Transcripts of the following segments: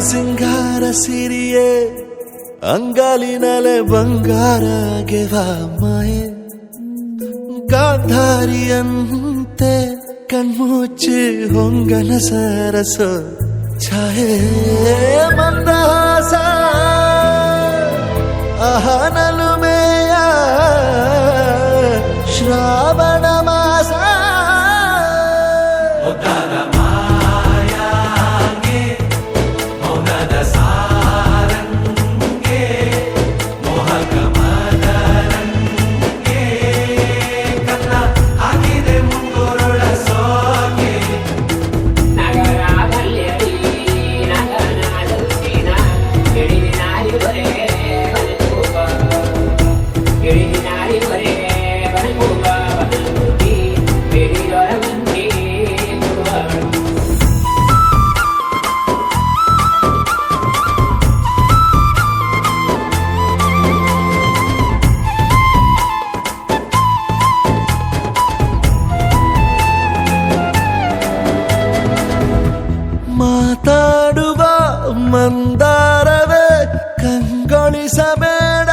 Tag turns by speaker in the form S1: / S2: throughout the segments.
S1: ಸಿಂಗಾರ ಸಿರಿಯೇ ಅಂಗಾಲಿನಲೆ ಬಂಗಾರ ಗೆವ ಮಾಯೆ ಗಾಂಧಾರಿಯಂತೆ ಕಣ್ಮುಚ್ಚಿ ಹೊಂಗನ ಸರಸ ಛಾಯೆ ಮಂದಹಾಸ ಅಹನಲುಮೆಯ ಶ್ರಾವಣ ಮಾಸ ಮಾತಾಡುವ ಮಂದಾರವೇ ಕಂಗೊಳಿಸಬೇಡ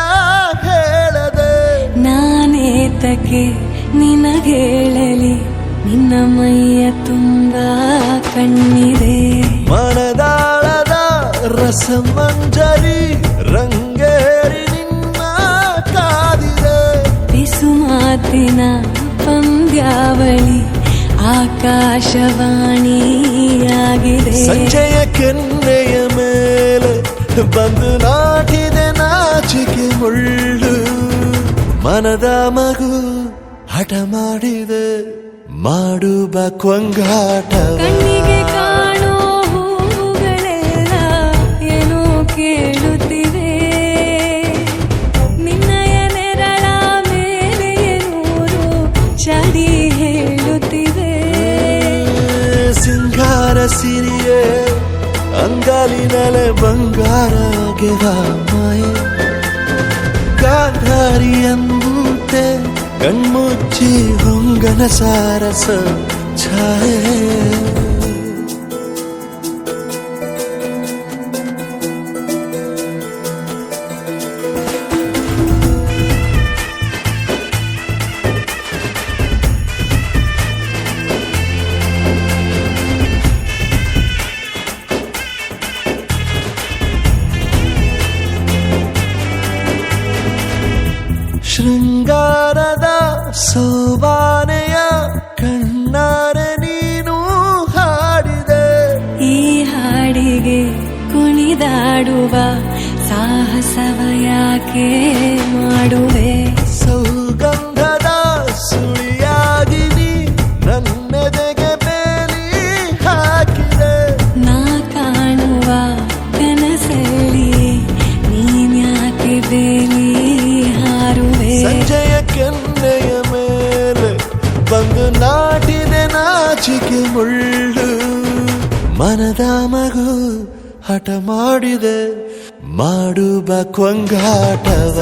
S1: ಹೇಳದೆ
S2: ನಾನೇತಕ್ಕೆ ನಿನಗೇಳಲಿ ನಿನ್ನ ಮೈಯ ತುಂಬ ಕಣ್ಣಿದೆ
S1: ಮನದಾಳದ ರಸಮಂಜರಿ ರಂಗೇರಿ ನಿನ್ನ ಕಾದಿದೆ
S2: ಬಿಸು ಮಾತಿನ ಪಂದ್ಯಾವಳಿ ಆಕಾಶವಾಣಿಯಾಗಿದೆ
S1: ಸಂಜೆಯ ಕೆನ್ನೆಯ ಮೇಲೆ ಬಂದು ನಾಟಿದೆ ನಾಚಿಕೆ ಮುಳ್ಳು ಮನದ ಮಗು ಹಠ ಮಾಡಿದೆ ಮಾಡುವ ಕೊಂಗಾಟವ
S2: ಕಣ್ಣಿಗೆ ಕಾಣೋ ಹೂಗಳೆಲ್ಲ ಏನೋ ಕೇಳುತ್ತಿವೆ ನಿನ್ನಯ ನೆರಳ ಮೇಲೆ ನೂರು ಚಡಿ ಹೇಳುತ್ತಿವೆ
S1: ಸಿಂಗಾರ ಸಿರಿಯೇ ಅಂಗಾಲಿನಲೆ ಬಂಗಾರ ಗೆವ ಮಾಯೆ ಗಾಂಧಾರಿಯಂತೆ ಕಣ್ಮುಚ್ಚಿ ಹೊಂಗನ ಸಾರಸ ಛಾಯೆ ಶೃಂಗಾರದ ಸೋಬಾನೆಯ ಕಣ್ಣಾರೆ ನೀನು ಹಾಡಿದೆ
S2: ಈ ಹಾಡಿಗೆ ಕುಣಿದಾಡುವ ಸಾಹಸವ ಯಾಕೆ ಮಾಡುವೆ
S1: ಸೌಗಂಧದ ಸುಳಿಯಾಗಿ ನೀ ನನ್ನೆದೆಗೆ ಬೇಲಿ ಹಾಕಿದೆ
S2: ನಾ ಕಾಣುವ ಕನಸಲ್ಲಿ ನೀನ್ಯಾಕೆ ಬೇಲಿ ಹಾರುವೆ
S1: ಸಂಜೆಯ ಕೆನ್ನೆಯ ಮೇಲೆ ಬಂದು ನಾಟಿದೆ ನಾಚಿಕೆ ಮುಳ್ಳು ಮನದ ಮಗು ಹಠ ಮಾಡಿದೆ ಮಾಡುವ ಕೊಂಗಾಟವ